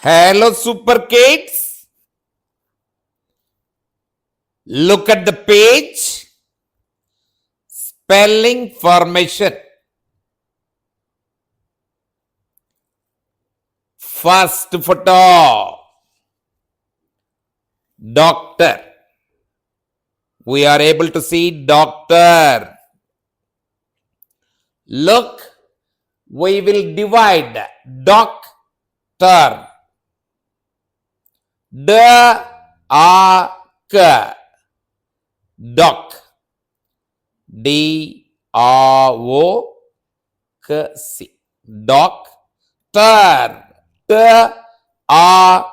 Hello, super kids. Look at the page. Spelling formation. First photo. Doctor. We are able to see doctor. Look, we will divide doctor. D-A-K. Doc. D-R-O-K-C. Doctor. T-R.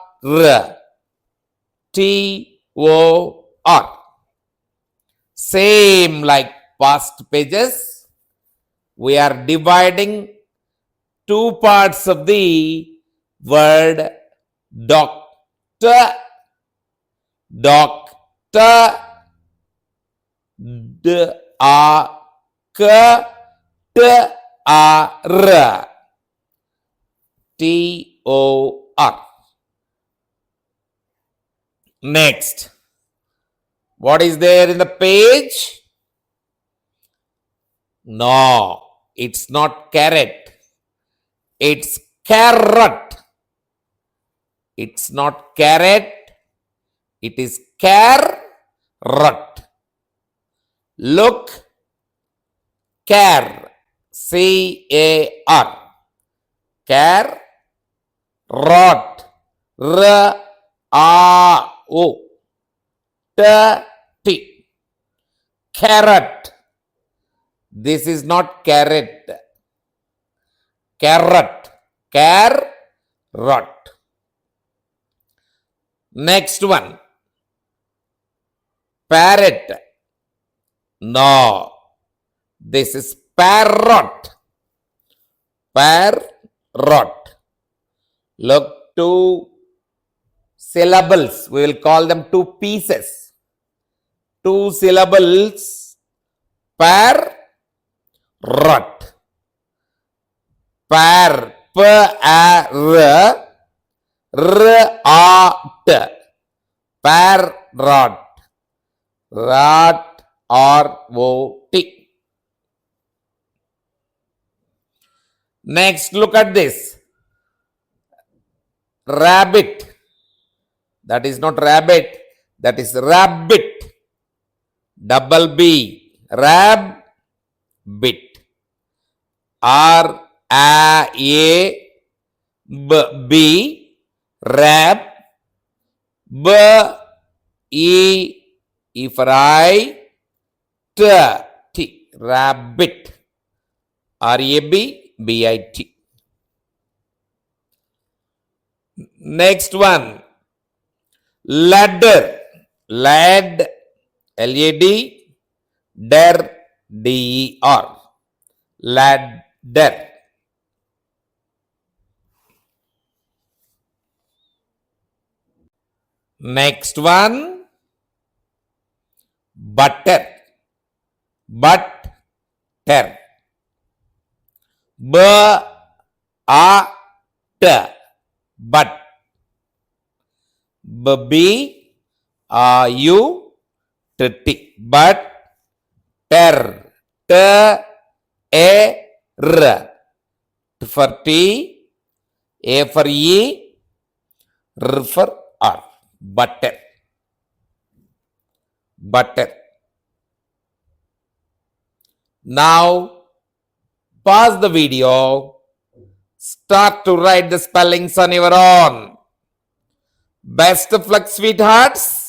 T-O-R. Same like past pages. We are dividing two parts of the word doctor. Doctor. D-A-K-T-R. T-O-R. Next. What is there in the page? No, it's not carrot. It's carrot. It's not carrot. It is carrot. Look, care. C-A-R. Care. Rot. R-A-O. T. Carrot. This is not carrot. Carrot. Carrot. Next one. Parrot. No. This is parrot. Parrot. Look, two syllables. We will call them two pieces. Two syllables. Parrot. Par. P-A-R. R-A-T. Parrot. Rat. R-O-T. Next, look at this. Rabbit. That is not rabbit. That is rabbit. Double B. Rabbit. R-A-A-B. Rab. B-E for I. T. Rabbit. R-A-B-B-I-T. Next one. Ladder. Lad. L-A-D. Der. D-E-R. Ladder. Next one. Butter. Butter. B-A-T. But. B-B-U-T-T. But. Ter. T-A-R. T for T. A for E. R for R. Butter. Butter. Now, pause the video. Start to write the spellings on your own. Best of luck, sweethearts.